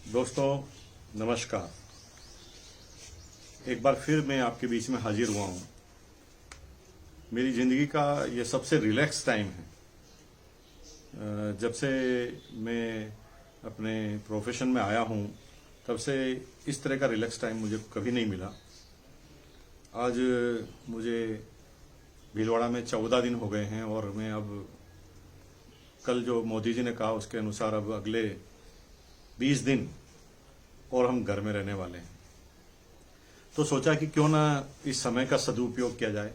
दोस्तों नमस्कार। एक बार फिर मैं आपके बीच में हाजिर हुआ हूँ। मेरी ज़िंदगी का ये सबसे रिलैक्स टाइम है। जब से मैं अपने प्रोफेशन में आया हूँ तब से इस तरह का रिलैक्स टाइम मुझे कभी नहीं मिला। आज मुझे भीलवाड़ा में 14 दिन हो गए हैं और मैं अब कल जो मोदी जी ने कहा उसके अनुसार अब अगले 20 दिन और हम घर में रहने वाले हैं। तो सोचा कि क्यों ना इस समय का सदुपयोग किया जाए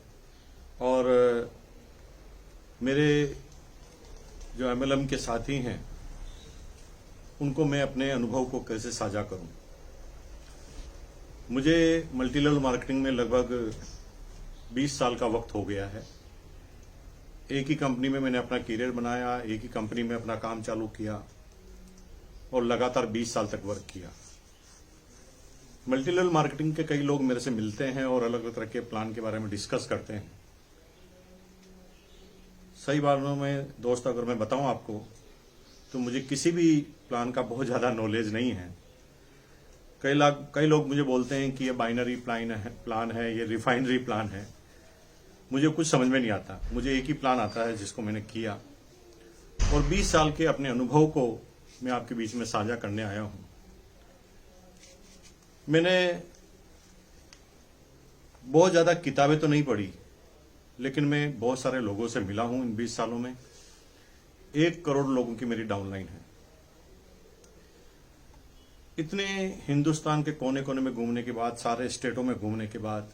और मेरे जो एमएलएम के साथी हैं उनको मैं अपने अनुभव को कैसे साझा करूं। मुझे मल्टी लेवल मार्केटिंग में लगभग 20 साल का वक्त हो गया है। एक ही कंपनी में मैंने अपना करियर बनाया, एक ही कंपनी में अपना काम चालू किया और लगातार 20 साल तक वर्क किया। मल्टी लेवल मार्केटिंग के कई लोग मेरे से मिलते हैं और अलग अलग तरह के प्लान के बारे में डिस्कस करते हैं। सही बातों में दोस्त अगर मैं बताऊं आपको तो मुझे किसी भी प्लान का बहुत ज़्यादा नॉलेज नहीं है। कई लोग मुझे बोलते हैं कि ये बाइनरी प्लान है, ये रिफाइनरी प्लान है। मुझे कुछ समझ में नहीं आता। मुझे एक ही प्लान आता है जिसको मैंने किया और 20 साल के अपने अनुभव को मैं आपके बीच में साझा करने आया हूं। मैंने बहुत ज़्यादा किताबें तो नहीं पढ़ी, लेकिन मैं बहुत सारे लोगों से मिला हूं इन 20 सालों में। 1 करोड़ लोगों की मेरी डाउनलाइन है। इतने हिंदुस्तान के कोने कोने में घूमने के बाद, सारे स्टेटों में घूमने के बाद,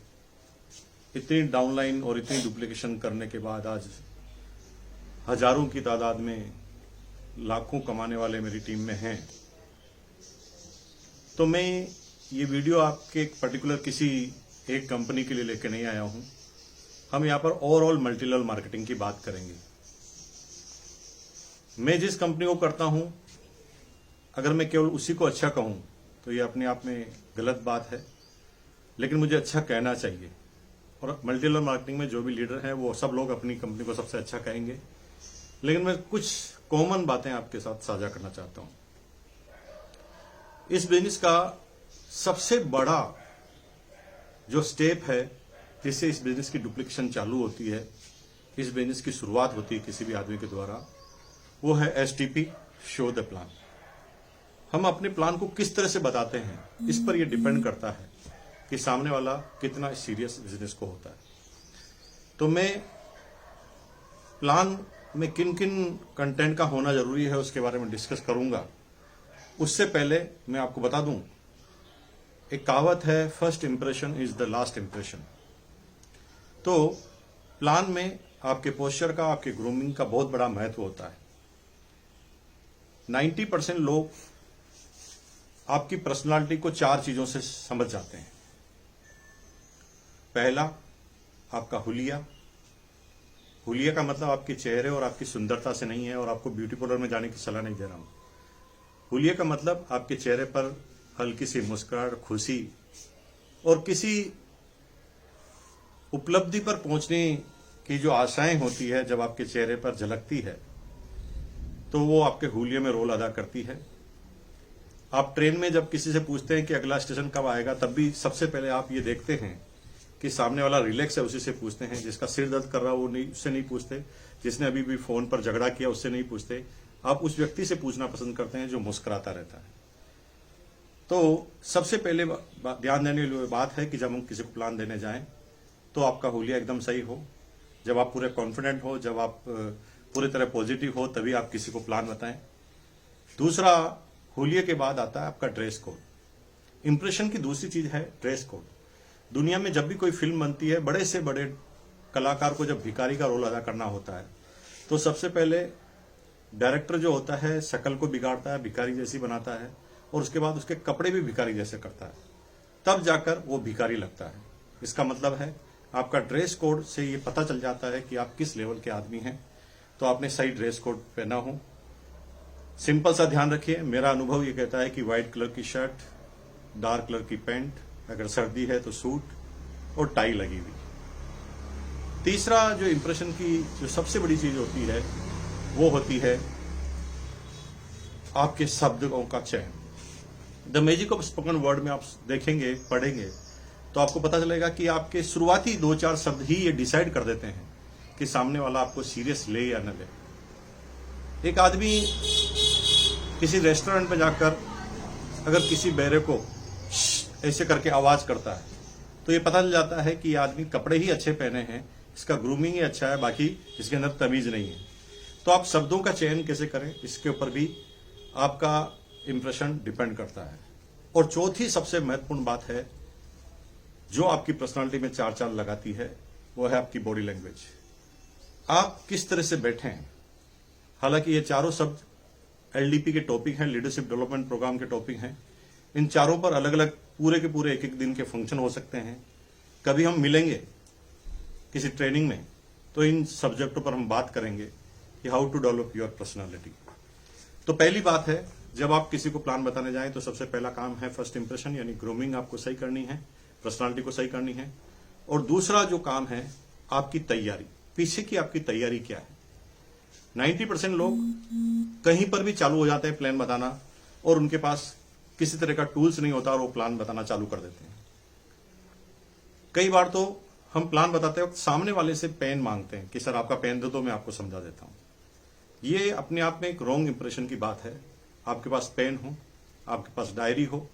इतनी डाउनलाइन और इतनी डुप्लीकेशन करने के बाद आज हजारों की तादाद में लाखों कमाने वाले मेरी टीम में हैं। तो मैं ये वीडियो आपके पर्टिकुलर किसी एक कंपनी के लिए लेकर नहीं आया हूं। हम यहां पर ओवरऑल मल्टी लेवल मार्केटिंग की बात करेंगे। मैं जिस कंपनी को करता हूं, अगर मैं केवल उसी को अच्छा कहूं तो ये अपने आप में गलत बात है, लेकिन मुझे अच्छा कहना चाहिए। और मल्टी लेवल मार्केटिंग में जो भी लीडर हैं वो सब लोग अपनी कंपनी को सबसे अच्छा कहेंगे, लेकिन मैं कुछ कॉमन बातें आपके साथ साझा करना चाहता हूं। इस बिजनेस का सबसे बड़ा जो स्टेप है जिससे इस बिजनेस की डुप्लीकेशन चालू होती है, इस बिजनेस की शुरुआत होती है किसी भी आदमी के द्वारा, वो है STP, शो द प्लान। हम अपने प्लान को किस तरह से बताते हैं, इस पर यह डिपेंड करता है कि सामने वाला कितना सीरियस बिजनेस को होता है। तो मैं प्लान में किन किन कंटेंट का होना जरूरी है उसके बारे में डिस्कस करूंगा। उससे पहले मैं आपको बता दूं, एक कहावत है, first impression is the last impression. तो प्लान में आपके पोस्चर का, आपके ग्रूमिंग का बहुत बड़ा महत्व होता है। 90% लोग आपकी पर्सनालिटी को 4 चीजों से समझ जाते हैं। पहला, आपका हुलिया। हुलिया का मतलब आपके चेहरे और आपकी सुंदरता से नहीं है, और आपको ब्यूटी पार्लर में जाने की सलाह नहीं दे रहा हूं। हुलिया का मतलब आपके चेहरे पर हल्की सी मुस्कुराहट, खुशी और किसी उपलब्धि पर पहुंचने की जो आशाएं होती है जब आपके चेहरे पर झलकती है, तो वो आपके हुलिये में रोल अदा करती है। आप ट्रेन में जब किसी से पूछते हैं कि अगला स्टेशन कब आएगा, तब भी सबसे पहले आप ये देखते हैं कि सामने वाला रिलैक्स है, उसी से पूछते हैं। जिसका सिर दर्द कर रहा है वो नहीं, उससे नहीं पूछते। जिसने अभी भी फोन पर झगड़ा किया उससे नहीं पूछते। आप उस व्यक्ति से पूछना पसंद करते हैं जो मुस्कुराता रहता है। तो सबसे पहले ध्यान देने वाली बात है कि जब हम किसी को प्लान देने जाएं तो आपका हुलिया एकदम सही हो। जब आप पूरे कॉन्फिडेंट हो, जब आप पूरी तरह पॉजिटिव हो, तभी आप किसी को प्लान बताएं। दूसरा, हुलिये के बाद आता है आपका ड्रेस कोड। इंप्रेशन की दूसरी चीज है ड्रेस कोड। दुनिया में जब भी कोई फिल्म बनती है, बड़े से बड़े कलाकार को जब भिखारी का रोल अदा करना होता है, तो सबसे पहले डायरेक्टर जो होता है शक्ल को बिगाड़ता है, भिखारी जैसी बनाता है, और उसके बाद उसके कपड़े भी भिखारी जैसे करता है, तब जाकर वो भिखारी लगता है। इसका मतलब है आपका ड्रेस कोड से ये पता चल जाता है कि आप किस लेवल के आदमी हैं। तो आपने सही ड्रेस कोड पहना हो। सिंपल सा ध्यान रखिए, मेरा अनुभव ये कहता है कि व्हाइट कलर की शर्ट, डार्क कलर की पैंट, अगर सर्दी है तो सूट और टाई लगी हुई। तीसरा जो इंप्रेशन की जो सबसे बड़ी चीज होती है वो होती है आपके शब्दों का चयन। The magic of spoken word में आप देखेंगे, पढ़ेंगे, तो आपको पता चलेगा कि आपके शुरुआती 2-4 शब्द ही ये डिसाइड कर देते हैं कि सामने वाला आपको सीरियस ले या न ले। एक आदमी किसी रेस्टोरेंट में जाकर अगर किसी बेरे को ऐसे करके आवाज करता है तो ये पता चल जाता है कि ये आदमी कपड़े ही अच्छे पहने हैं, इसका ग्रूमिंग ही अच्छा है, बाकी इसके अंदर तमीज नहीं है। तो आप शब्दों का चयन कैसे करें, इसके ऊपर भी आपका इंप्रेशन डिपेंड करता है। और चौथी सबसे महत्वपूर्ण बात है जो आपकी पर्सनालिटी में चार चांद लगाती है, वो है आपकी बॉडी लैंग्वेज। आप किस तरह से बैठे हैं। हालांकि ये चारों शब्द एलडीपी के टॉपिक हैं, लीडरशिप डेवलपमेंट प्रोग्राम के टॉपिक हैं। इन चारों पर अलग अलग पूरे के पूरे एक एक दिन के फंक्शन हो सकते हैं। कभी हम मिलेंगे किसी ट्रेनिंग में तो इन सब्जेक्टों पर हम बात करेंगे कि how to develop your personality. तो पहली बात है, जब आप किसी को प्लान बताने जाएं तो सबसे पहला काम है फर्स्ट इंप्रेशन, यानी ग्रूमिंग आपको सही करनी है, पर्सनालिटी को सही करनी है। और दूसरा जो काम है आपकी तैयारी, पीछे की आपकी तैयारी क्या है। 90% लोग कहीं पर भी चालू हो जाते हैं प्लान बताना और उनके पास किसी तरह का टूल्स नहीं होता और वो प्लान बताना चालू कर देते हैं। कई बार तो हम प्लान बताते वक्त सामने वाले से पेन मांगते हैं कि सर आपका पेन दे दो, मैं आपको समझा देता हूं। ये अपने आप में एक रॉन्ग इंप्रेशन की बात है। आपके पास पेन हो, आपके पास डायरी हो,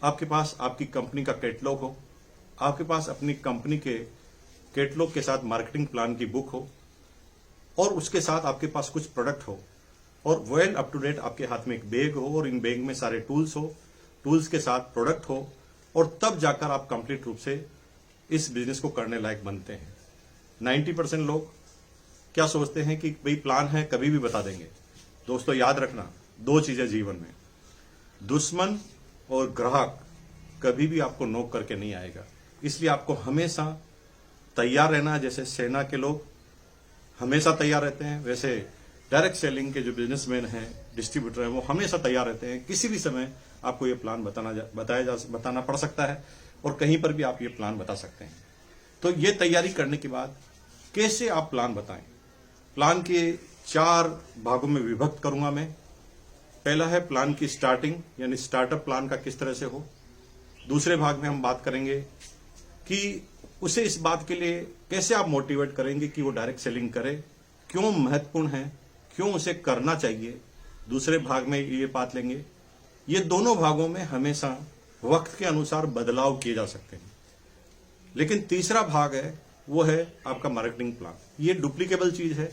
आपके पास आपकी कंपनी का कैटलॉग हो, आपके पास अपनी कंपनी के कैटलॉग के साथ मार्केटिंग प्लान की बुक हो और उसके साथ आपके पास कुछ प्रोडक्ट हो और वेल अप टू डेट आपके हाथ में एक बैग हो और इन बैग में सारे टूल्स हो, टूल्स के साथ प्रोडक्ट हो, और तब जाकर आप कंप्लीट रूप से इस बिजनेस को करने लायक बनते हैं। 90% लोग क्या सोचते हैं कि भाई प्लान है कभी भी बता देंगे। दोस्तों याद रखना, दो चीजें जीवन में, दुश्मन और ग्राहक कभी भी आपको नोक करके नहीं आएगा। इसलिए आपको हमेशा तैयार रहना। जैसे सेना के लोग हमेशा तैयार रहते हैं, वैसे डायरेक्ट सेलिंग के जो बिजनेसमैन हैं, डिस्ट्रीब्यूटर हैं, वो हमेशा तैयार रहते हैं। किसी भी समय आपको ये प्लान बताना पड़ सकता है और कहीं पर भी आप ये प्लान बता सकते हैं। तो ये तैयारी करने के बाद कैसे आप प्लान बताएं। प्लान के 4 भागों में विभक्त करूंगा मैं। पहला है प्लान की स्टार्टिंग, यानी स्टार्टअप प्लान का किस तरह से हो। दूसरे भाग में हम बात करेंगे कि उसे इस बात के लिए कैसे आप मोटिवेट करेंगे कि वो डायरेक्ट सेलिंग करे, क्यों महत्वपूर्ण है, क्यों उसे करना चाहिए। दूसरे भाग में ये बात लेंगे। ये दोनों भागों में हमेशा वक्त के अनुसार बदलाव किए जा सकते हैं। लेकिन तीसरा भाग है वो है आपका मार्केटिंग प्लान। ये डुप्लीकेबल चीज है।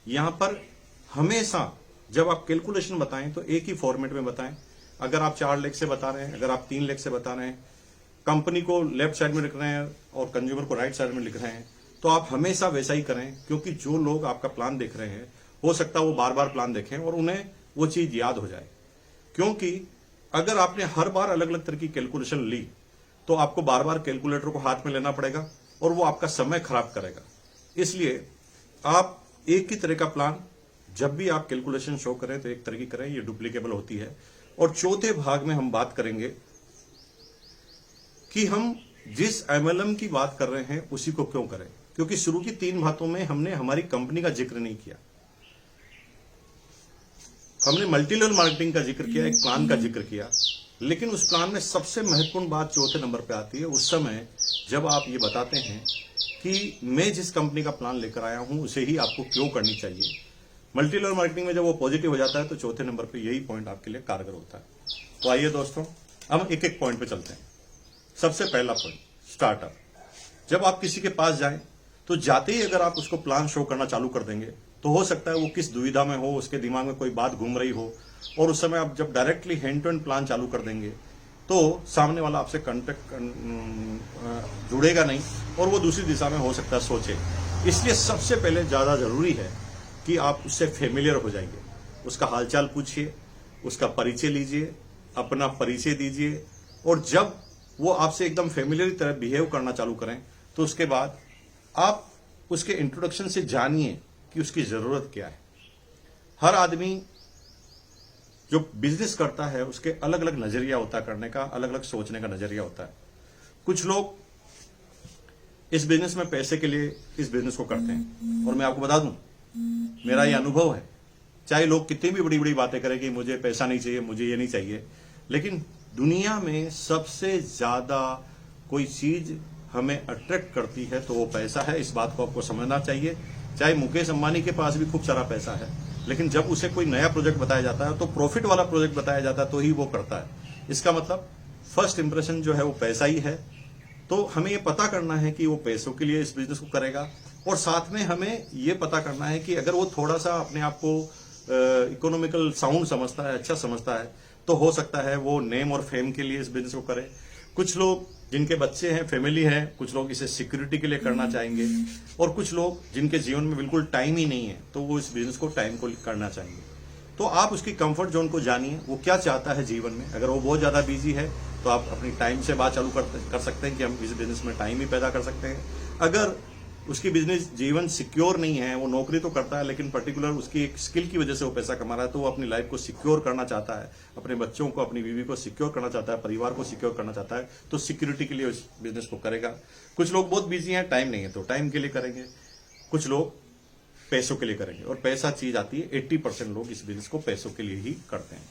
यहां पर हमेशा जब आप कैलकुलेशन बताएं तो एक ही फॉर्मेट में बताएं। अगर आप 4 लेख से बता रहे हैं, अगर आप 3 लेख से बता रहे हैं, कंपनी को लेफ्ट साइड में लिख रहे हैं और कंज्यूमर को राइट साइड में लिख रहे हैं, तो आप हमेशा वैसा ही करें। क्योंकि जो लोग आपका प्लान देख रहे हैं हो सकता है वो बार बार प्लान देखें और उन्हें वो चीज याद हो जाए। क्योंकि अगर आपने हर बार अलग अलग तरह की कैलकुलेशन ली तो आपको बार बार कैलकुलेटर को हाथ में लेना पड़ेगा और वो आपका समय खराब करेगा। इसलिए आप एक ही तरह का प्लान जब भी आप कैलकुलेशन शो करें तो एक तरह की करें, ये डुप्लीकेबल होती है। और चौथे भाग में हम बात करेंगे कि हम जिस एमएलएम की बात कर रहे हैं उसी को क्यों करें। क्योंकि शुरू की 3 बातों में हमने हमारी कंपनी का जिक्र नहीं किया। हमने मल्टी लेवल मार्केटिंग का जिक्र किया, एक प्लान का जिक्र किया, लेकिन उस प्लान में सबसे महत्वपूर्ण बात चौथे नंबर पे आती है उस समय जब आप ये बताते हैं कि मैं जिस कंपनी का प्लान लेकर आया हूं उसे ही आपको क्यों करनी चाहिए। मल्टी लेवल मार्केटिंग में जब वो पॉजिटिव हो जाता है तो चौथे नंबर पे यही पॉइंट आपके लिए कारगर होता है। तो आइए दोस्तों, हम एक एक पॉइंट पे चलते हैं। सबसे पहला पॉइंट, स्टार्टअप। जब आप किसी के पास जाएं तो जाते ही अगर आप उसको प्लान शो करना चालू कर देंगे तो हो सकता है वो किस दुविधा में हो, उसके दिमाग में कोई बात घूम रही हो, और उस समय आप जब directly hand to hand plan चालू कर देंगे तो सामने वाला आपसे कांटेक्ट जुड़ेगा नहीं और वो दूसरी दिशा में हो सकता है सोचे। इसलिए सबसे पहले ज्यादा जरूरी है कि आप उससे फेमिलियर हो जाइए, उसका हालचाल पूछिए, उसका परिचय लीजिए, अपना परिचय दीजिए, और जब वो आपसे एकदम फेमिलियर की तरह बिहेव करना चालू करें तो उसके बाद आप उसके इंट्रोडक्शन से जानिए कि उसकी जरूरत क्या है। हर आदमी जो बिजनेस करता है उसके अलग अलग नजरिया होता है करने का, अलग अलग सोचने का नजरिया होता है। कुछ लोग इस बिजनेस में पैसे के लिए इस बिजनेस को करते हैं, और मैं आपको बता दूं मेरा ये अनुभव है, चाहे लोग कितनी भी बड़ी बड़ी बातें करें कि मुझे पैसा नहीं चाहिए, मुझे ये नहीं चाहिए, लेकिन दुनिया में सबसे ज्यादा कोई चीज हमें अट्रैक्ट करती है तो वो पैसा है। इस बात को आपको समझना चाहिए। चाहे मुकेश अंबानी के पास भी खूब सारा पैसा है, लेकिन जब उसे कोई नया प्रोजेक्ट बताया जाता है तो प्रॉफिट वाला प्रोजेक्ट बताया जाता है तो ही वो करता है। इसका मतलब फर्स्ट इंप्रेशन जो है वो पैसा ही है। तो हमें ये पता करना है कि वो पैसों के लिए इस बिजनेस को करेगा, और साथ में हमें ये पता करना है कि अगर वो थोड़ा सा अपने आप को इकोनॉमिकल साउंड समझता है, अच्छा समझता है, तो हो सकता है वो नेम और फेम के लिए इस बिजनेस को करे। कुछ लोग जिनके बच्चे हैं, फैमिली है, कुछ लोग इसे सिक्योरिटी के लिए करना चाहेंगे, और कुछ लोग जिनके जीवन में बिल्कुल टाइम ही नहीं है तो वो इस बिजनेस को टाइम को करना चाहेंगे। तो आप उसकी कंफर्ट जोन को जानिए, वो क्या चाहता है जीवन में। अगर वो बहुत ज्यादा बिजी है तो आप अपनी टाइम से बात चालू कर सकते हैं कि हम इस बिजनेस में टाइम ही पैदा कर सकते हैं। अगर उसकी बिजनेस जीवन सिक्योर नहीं है, वो नौकरी तो करता है लेकिन पर्टिकुलर उसकी एक स्किल की वजह से वो पैसा कमा रहा है, तो वो अपनी लाइफ को सिक्योर करना चाहता है, अपने बच्चों को, अपनी बीवी को सिक्योर करना चाहता है, परिवार को सिक्योर करना चाहता है, तो सिक्योरिटी के लिए उस बिजनेस को करेगा। कुछ लोग बहुत बिजी हैं, टाइम नहीं है तो टाइम के लिए करेंगे। कुछ लोग पैसों के लिए करेंगे, और पैसा चीज आती है 80% लोग इस बिजनेस को पैसों के लिए ही करते हैं।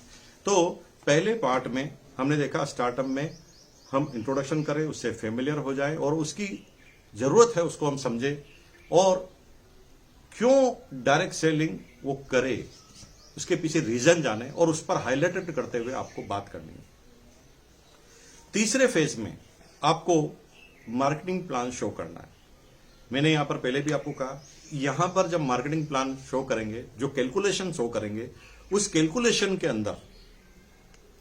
तो पहले पार्ट में हमने देखा स्टार्टअप में हम इंट्रोडक्शन करें, उससे फेमिलियर हो जाए और उसकी जरूरत है उसको हम समझे, और क्यों डायरेक्ट सेलिंग वो करे उसके पीछे रीजन जाने, और उस पर हाईलाइटेड करते हुए आपको बात करनी है। तीसरे फेज में आपको मार्केटिंग प्लान शो करना है। मैंने यहां पर पहले भी आपको कहा, यहां पर जब मार्केटिंग प्लान शो करेंगे, जो कैलकुलेशन शो करेंगे, उस कैलकुलेशन के अंदर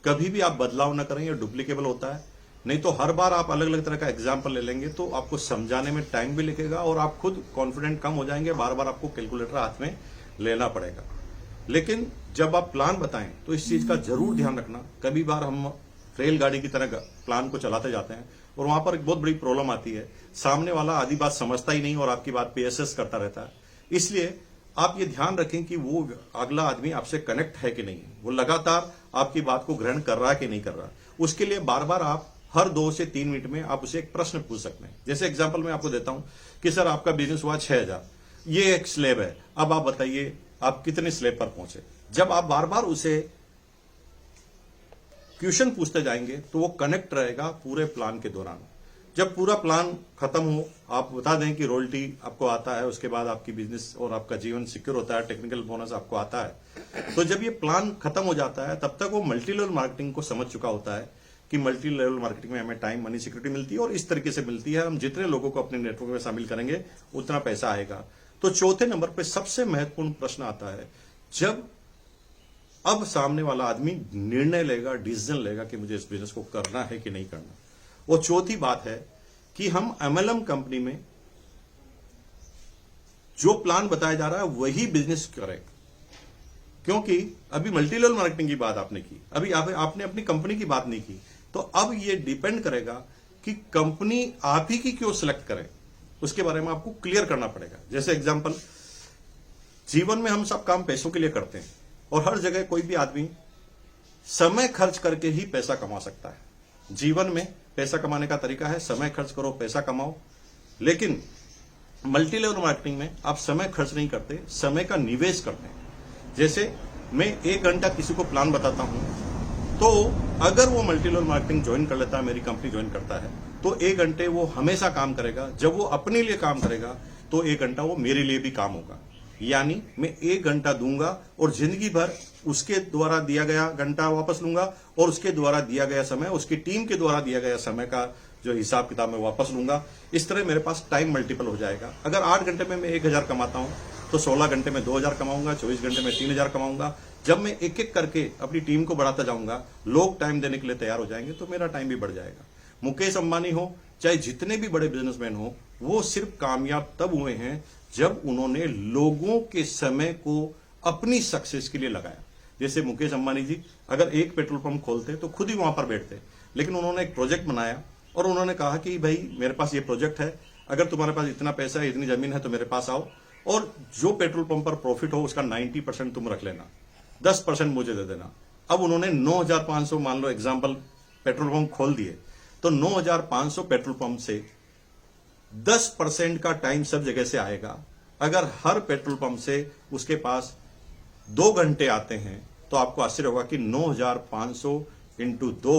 कभी भी आप बदलाव न करें, यह डुप्लीकेबल होता है। नहीं तो हर बार आप अलग अलग तरह का एग्जाम्पल ले लेंगे तो आपको समझाने में टाइम भी लगेगा और आप खुद कॉन्फिडेंट कम हो जाएंगे, बार बार आपको कैलकुलेटर हाथ में लेना पड़ेगा। लेकिन जब आप प्लान बताएं तो इस चीज का जरूर ध्यान रखना। कभी बार हम रेलगाड़ी की तरह प्लान को चलाते जाते हैं और वहां पर एक बहुत बड़ी प्रॉब्लम आती है, सामने वाला आधी बात समझता ही नहीं और आपकी बात पे एसेस करता रहता है। इसलिए आप ये ध्यान रखें कि वो अगला आदमी आपसे कनेक्ट है कि नहीं, वो लगातार आपकी बात को ग्रहण कर रहा है कि नहीं कर रहा। उसके लिए बार बार आप हर 2 से 3 मिनट में आप उसे एक प्रश्न पूछ सकते हैं। जैसे एग्जांपल मैं आपको देता हूं कि सर आपका बिजनेस हुआ 6000, ये एक स्लैब है, अब आप बताइए आप कितने स्लैब पर पहुंचे। जब आप बार बार उसे क्वेश्चन पूछते जाएंगे तो वो कनेक्ट रहेगा पूरे प्लान के दौरान। जब पूरा प्लान खत्म हो, आप बता दें कि रॉयल्टी आपको आता है, उसके बाद आपकी बिजनेस और आपका जीवन सिक्योर होता है, टेक्निकल बोनस आपको आता है। तो जब ये प्लान खत्म हो जाता है तब तक वो मल्टी लेवल मार्केटिंग को समझ चुका होता है कि मल्टी लेवल मार्केटिंग में हमें टाइम, मनी, सिक्योरिटी मिलती है और इस तरीके से मिलती है। हम जितने लोगों को अपने नेटवर्क में शामिल करेंगे उतना पैसा आएगा। तो चौथे नंबर पे सबसे महत्वपूर्ण प्रश्न आता है जब अब सामने वाला आदमी निर्णय लेगा, डिसीजन लेगा कि मुझे इस बिजनेस को करना है कि नहीं करना। वो चौथी बात है कि हम एमएलएम कंपनी में जो प्लान बताया जा रहा है वही बिजनेस करें, क्योंकि अभी मल्टी लेवल मार्केटिंग की बात आपने की, अभी आपने अपनी कंपनी की बात नहीं की। तो अब ये डिपेंड करेगा कि कंपनी आप ही की क्यों सिलेक्ट करें, उसके बारे में आपको क्लियर करना पड़ेगा। जैसे एग्जांपल, जीवन में हम सब काम पैसों के लिए करते हैं और हर जगह कोई भी आदमी समय खर्च करके ही पैसा कमा सकता है। जीवन में पैसा कमाने का तरीका है समय खर्च करो, पैसा कमाओ। लेकिन मल्टी लेवल मार्केटिंग में आप समय खर्च नहीं करते, समय का निवेश करते हैं। जैसे मैं 1 घंटा किसी को प्लान बताता हूं, तो अगर वो मल्टी लेवल मार्केटिंग ज्वाइन कर लेता है, मेरी कंपनी ज्वाइन करता है, तो 1 घंटे वो हमेशा काम करेगा। जब वो अपने लिए काम करेगा तो 1 घंटा वो मेरे लिए भी काम होगा। यानी मैं 1 घंटा दूंगा और जिंदगी भर उसके द्वारा दिया गया घंटा वापस लूंगा और उसके द्वारा दिया गया समय, उसकी टीम के द्वारा दिया गया समय का जो हिसाब किताब मैं वापस लूंगा। इस तरह मेरे पास टाइम मल्टीपल हो जाएगा। अगर 8 घंटे में मैं 1000 कमाता हूं तो 16 घंटे में 2000 कमाऊंगा, 24 घंटे में 3000 कमाऊंगा। जब मैं एक एक करके अपनी टीम को बढ़ाता जाऊंगा, लोग टाइम देने के लिए तैयार हो जाएंगे, तो मेरा टाइम भी बढ़ जाएगा। मुकेश अंबानी हो चाहे जितने भी बड़े बिजनेसमैन हो, वो सिर्फ कामयाब तब हुए हैं जब उन्होंने लोगों के समय को अपनी सक्सेस के लिए लगाया। जैसे मुकेश अंबानी जी अगर एक पेट्रोल पंप खोलते तो खुद ही वहां पर बैठते, लेकिन उन्होंने एक प्रोजेक्ट बनाया और उन्होंने कहा कि भाई मेरे पास ये प्रोजेक्ट है, अगर तुम्हारे पास इतना पैसा है, इतनी जमीन है तो मेरे पास आओ, और जो पेट्रोल पंप पर प्रॉफिट हो उसका 90% तुम रख लेना, 10% मुझे दे देना। अब उन्होंने 9500 मान लो एग्जाम्पल पेट्रोल पंप खोल दिए, तो 9500 पेट्रोल पंप से 10% का टाइम सब जगह से आएगा। अगर हर पेट्रोल पंप से उसके पास 2 घंटे आते हैं तो आपको आश्चर्य होगा कि 9500 × 2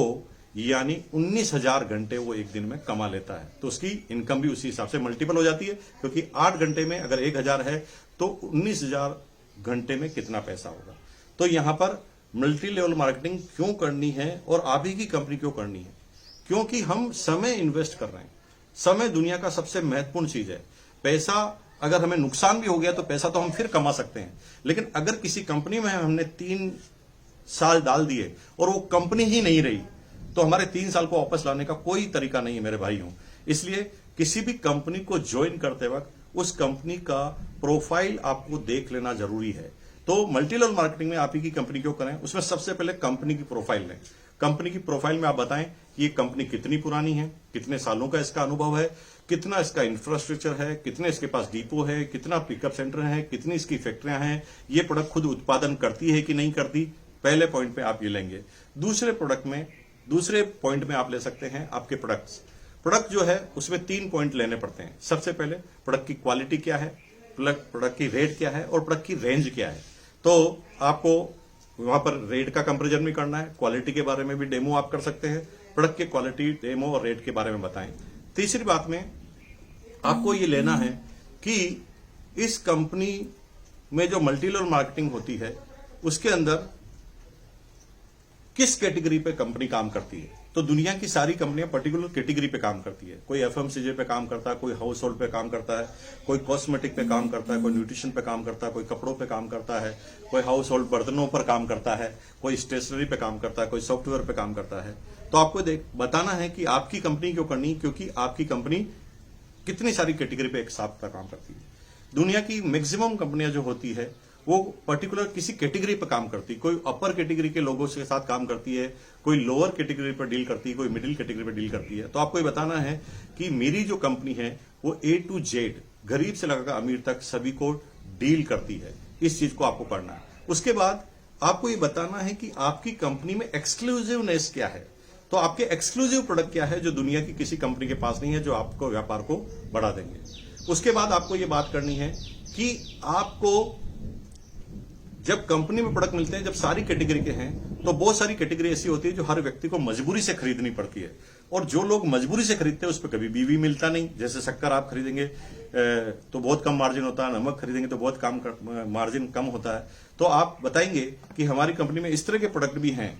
यानी 19,000 घंटे वो एक दिन में कमा लेता है। तो उसकी इनकम भी उसी हिसाब से मल्टीपल हो जाती है, क्योंकि 8 घंटे में अगर 1,000 है तो 19,000 घंटे में कितना पैसा होगा। तो यहां पर मल्टी लेवल मार्केटिंग क्यों करनी है और आप ही की कंपनी क्यों करनी है? क्योंकि हम समय इन्वेस्ट कर रहे हैं। समय दुनिया का सबसे महत्वपूर्ण चीज है। पैसा अगर हमें नुकसान भी हो गया तो पैसा तो हम फिर कमा सकते हैं, लेकिन अगर किसी कंपनी में हमने 3 साल डाल दिए और वो कंपनी ही नहीं रही तो हमारे 3 साल को वापस लाने का कोई तरीका नहीं है मेरे भाइयों। इसलिए किसी भी कंपनी को ज्वाइन करते वक्त उस कंपनी का प्रोफाइल आपको देख लेना जरूरी है। तो मल्टी लेवल मार्केटिंग में आप ही की कंपनी क्यों करें, उसमें सबसे पहले कंपनी की प्रोफाइल लें। कंपनी की प्रोफाइल में आप बताएं कि ये कंपनी कितनी पुरानी है, कितने सालों का इसका अनुभव है, कितना इसका इंफ्रास्ट्रक्चर है, कितने इसके पास डिपो है, कितना पिकअप सेंटर है, कितनी इसकी फैक्ट्रियां हैं, ये प्रोडक्ट खुद उत्पादन करती है कि नहीं करती। पहले पॉइंट पे आप ये लेंगे। दूसरे पॉइंट में आप ले सकते हैं आपके प्रोडक्ट जो है उसमें 3 पॉइंट लेने पड़ते हैं। सबसे पहले प्रोडक्ट की क्वालिटी क्या है, प्रोडक्ट की रेट क्या है और प्रोडक्ट की रेंज क्या है। तो आपको वहां पर रेट का कंपैरिजन भी करना है, क्वालिटी के बारे में भी डेमो आप कर सकते हैं। प्रोडक्ट के क्वालिटी, डेमो और रेट के बारे में बताएं। तीसरी बात में आपको ये लेना है कि इस कंपनी में जो मल्टी लेवल मार्केटिंग होती है उसके अंदर किस कैटेगरी पे कंपनी काम करती है। तो दुनिया की सारी कंपनियां पर्टिकुलर कैटेगरी पे काम करती है। कोई एफएमसीजी पे काम करता है, कोई हाउस होल्ड पे काम करता है, कोई कॉस्मेटिक पे काम करता है, कोई न्यूट्रिशन पे काम करता है, कोई कपड़ों पे काम करता है, कोई हाउस होल्ड बर्तनों पर काम करता है, कोई स्टेशनरी पे काम करता है, कोई सॉफ्टवेयर पे काम करता है। तो आपको बताना है कि आपकी कंपनी क्यों करनी, क्योंकि आपकी कंपनी कितनी सारी कैटेगरी पे एक साथ का काम करती है। दुनिया की मैक्सिमम कंपनियां जो होती है वो पर्टिकुलर किसी कैटेगरी पर काम करती है। कोई अपर कैटेगरी के लोगों के साथ काम करती है, कोई लोअर कैटेगरी पर डील करती है, कोई मिडिल कैटेगरी पर डील करती है। तो आपको ये बताना है कि मेरी जो कंपनी है वो A to Z, गरीब से लगाकर अमीर तक सभी को डील करती है। इस चीज को आपको करना है। उसके बाद आपको ये बताना है कि आपकी कंपनी में एक्सक्लूसिवनेस क्या है। तो आपके एक्सक्लूसिव प्रोडक्ट क्या है जो दुनिया की किसी कंपनी के पास नहीं है, जो आपको व्यापार को बढ़ा देंगे। उसके बाद आपको ये बात करनी है कि आपको जब कंपनी में प्रोडक्ट मिलते हैं, जब सारी कैटेगरी के हैं, तो बहुत सारी कैटेगरी ऐसी होती है जो हर व्यक्ति को मजबूरी से खरीदनी पड़ती है। और जो लोग मजबूरी से खरीदते हैं उस पर कभी भी मिलता नहीं। जैसे शक्कर आप खरीदेंगे तो बहुत कम मार्जिन होता है, नमक खरीदेंगे तो बहुत कम मार्जिन कम होता है। तो आप बताएंगे कि हमारी कंपनी में इस तरह के प्रोडक्ट भी हैं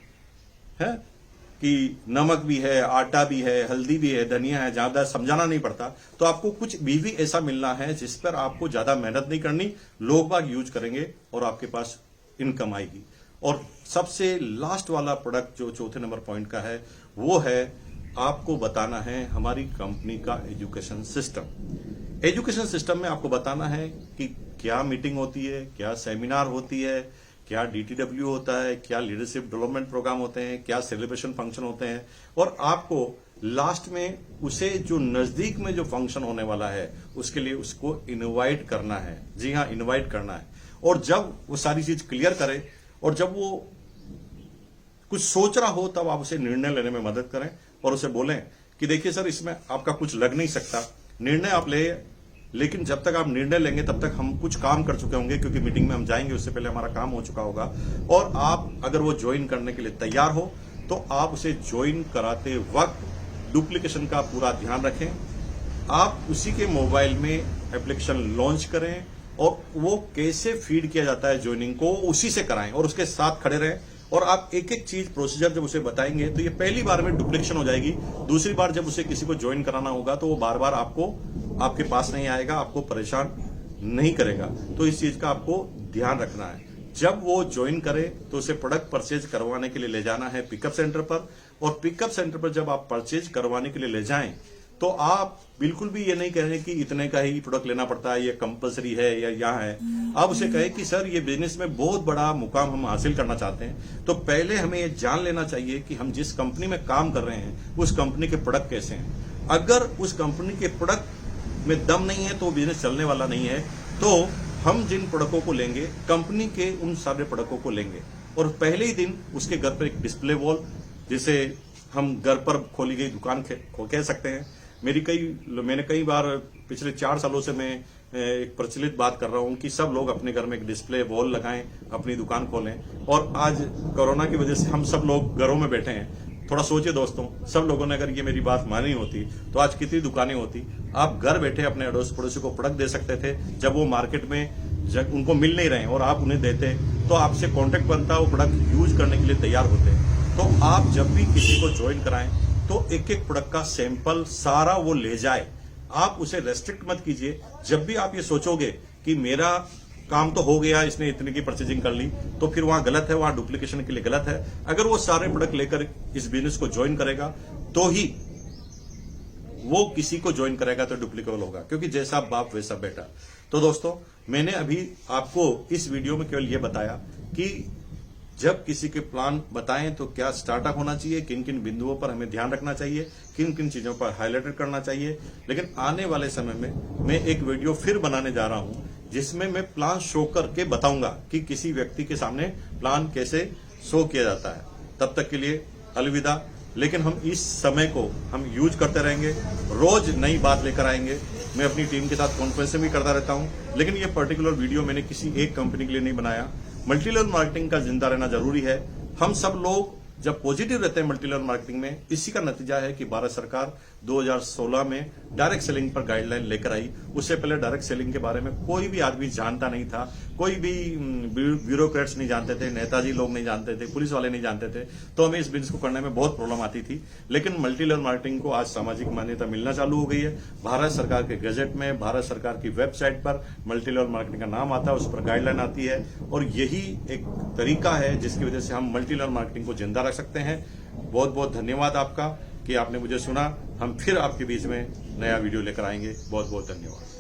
कि नमक भी है, आटा भी है, हल्दी भी है, धनिया है, ज्यादा समझाना नहीं पड़ता। तो आपको कुछ भी ऐसा मिलना है जिस पर आपको ज्यादा मेहनत नहीं करनी, लोग बाग यूज करेंगे और आपके पास इनकम आएगी। और सबसे लास्ट वाला प्रोडक्ट जो चौथे नंबर पॉइंट का है वो है आपको बताना है हमारी कंपनी का एजुकेशन सिस्टम। एजुकेशन सिस्टम में आपको बताना है कि क्या मीटिंग होती है, क्या सेमिनार होती है, क्या DTW होता है, क्या लीडरशिप डेवलपमेंट प्रोग्राम होते हैं, क्या सेलिब्रेशन फंक्शन होते हैं। और आपको लास्ट में उसे जो नजदीक में जो फंक्शन होने वाला है उसके लिए उसको इनवाइट करना है। जी हाँ, इनवाइट करना है। और जब वो सारी चीज क्लियर करे और जब वो कुछ सोच रहा हो तब आप उसे निर्णय लेने में मदद करें और उसे बोलें कि देखिए सर, इसमें आपका कुछ लग नहीं सकता, निर्णय आप ले, लेकिन जब तक आप निर्णय लेंगे तब तक हम कुछ काम कर चुके होंगे, क्योंकि मीटिंग में हम जाएंगे उससे पहले हमारा काम हो चुका होगा। और आप अगर वो ज्वाइन करने के लिए तैयार हो तो आप उसे ज्वाइन कराते वक्त डुप्लीकेशन का पूरा ध्यान रखें। आप उसी के मोबाइल में एप्लीकेशन लॉन्च करें और वो कैसे फीड किया जाता है ज्वाइनिंग को उसी से कराएं और उसके साथ खड़े रहें। और आप एक एक चीज प्रोसीजर जब उसे बताएंगे तो ये पहली बार में डुप्लीकेशन हो जाएगी। दूसरी बार जब उसे किसी को ज्वाइन कराना होगा तो वो बार बार आपके पास नहीं आएगा, आपको परेशान नहीं करेगा। तो इस चीज का आपको ध्यान रखना है। जब वो ज्वाइन करे तो उसे प्रोडक्ट परचेज करवाने के लिए ले जाना है पिकअप सेंटर पर। और पिकअप सेंटर पर जब आप परचेज करवाने के लिए ले जाएं तो आप बिल्कुल भी ये नहीं कहें कि इतने का ही प्रोडक्ट लेना पड़ता है, ये कंपलसरी है या यहाँ है। आप उसे कहें कि सर, ये बिजनेस में बहुत बड़ा मुकाम हम हासिल करना चाहते हैं, तो पहले हमें ये जान लेना चाहिए कि हम जिस कंपनी में काम कर रहे हैं उस कंपनी के प्रोडक्ट कैसे हैं। अगर उस कंपनी के प्रोडक्ट में दम नहीं है तो बिजनेस चलने वाला नहीं है। तो हम जिन प्रोडक्टों को लेंगे, कंपनी के उन सारे प्रोडक्टों को लेंगे और पहले ही दिन उसके घर पर एक डिस्प्ले वॉल, जिसे हम घर पर खोली गई दुकान कह सकते हैं। मैंने कई बार पिछले 4 सालों से मैं एक प्रचलित बात कर रहा हूं कि सब लोग अपने घर में एक डिस्प्ले वॉल लगाएं, अपनी दुकान खोलें। और आज कोरोना की वजह से हम सब लोग घरों में बैठे हैं थोड़ा सोचिए दोस्तों, सब लोगों ने अगर ये मेरी बात मानी होती तो आज कितनी दुकानें होती। आप घर बैठे अपने अड़ोस पड़ोसी को प्रोडक्ट दे सकते थे जब वो मार्केट में जब उनको मिल नहीं रहे और आप उन्हें देते तो आपसे कांटेक्ट बनता, वो प्रोडक्ट यूज करने के लिए तैयार होते। तो आप जब भी किसी को ज्वाइन कराएं तो एक एक प्रोडक्ट का सैंपल सारा वो ले जाए, आप उसे रेस्ट्रिक्ट मत कीजिए। जब भी आप ये सोचोगे कि मेरा काम तो हो गया, इसने इतने की परचेजिंग कर ली, तो फिर वहां गलत है, वहां डुप्लीकेशन के लिए गलत है। अगर वो सारे प्रोडक्ट लेकर इस बिजनेस को ज्वाइन करेगा तो ही वो किसी को ज्वाइन करेगा तो डुप्लीकेबल होगा, क्योंकि जैसा बाप वैसा बेटा। तो दोस्तों, मैंने अभी आपको इस वीडियो में केवल ये बताया कि जब किसी के प्लान बताएं तो क्या स्टार्टअप होना चाहिए, किन किन बिंदुओं पर हमें ध्यान रखना चाहिए, किन किन चीजों पर हाईलाइट करना चाहिए। लेकिन आने वाले समय में मैं एक वीडियो फिर बनाने जा रहा हूं जिसमें मैं प्लान शो करके बताऊंगा कि किसी व्यक्ति के सामने प्लान कैसे शो किया जाता है। तब तक के लिए अलविदा। लेकिन हम इस समय को हम यूज करते रहेंगे, रोज नई बात लेकर आएंगे। मैं अपनी टीम के साथ कॉन्फ्रेंस भी करता रहता हूं, लेकिन ये पर्टिकुलर वीडियो मैंने किसी एक कंपनी के लिए नहीं बनाया। मल्टी लेवल मार्केटिंग का जिंदा रहना जरूरी है। हम सब लोग जब पॉजिटिव रहते हैं मल्टी लेवल मार्केटिंग में, इसी का नतीजा है कि भारत सरकार 2016 में डायरेक्ट सेलिंग पर गाइडलाइन लेकर आई। उससे पहले डायरेक्ट सेलिंग के बारे में कोई भी आदमी जानता नहीं था, कोई भी ब्यूरोक्रेट्स नहीं जानते थे, नेताजी लोग नहीं जानते थे, पुलिस वाले नहीं जानते थे। तो हमें इस बिजनेस को करने में बहुत प्रॉब्लम आती थी। लेकिन मल्टी लेवल मार्केटिंग को आज सामाजिक मान्यता मिलना चालू हो गई है। भारत सरकार के गजट में, भारत सरकार की वेबसाइट पर मल्टी लेवल मार्केटिंग का नाम आता है, उस पर गाइडलाइन आती है। और यही एक तरीका है जिसकी वजह से हम मल्टी लेवल मार्केटिंग को जिंदा रख सकते हैं। बहुत बहुत धन्यवाद आपका कि आपने मुझे सुना। हम फिर आपके बीच में नया वीडियो लेकर आएंगे। बहुत बहुत धन्यवाद।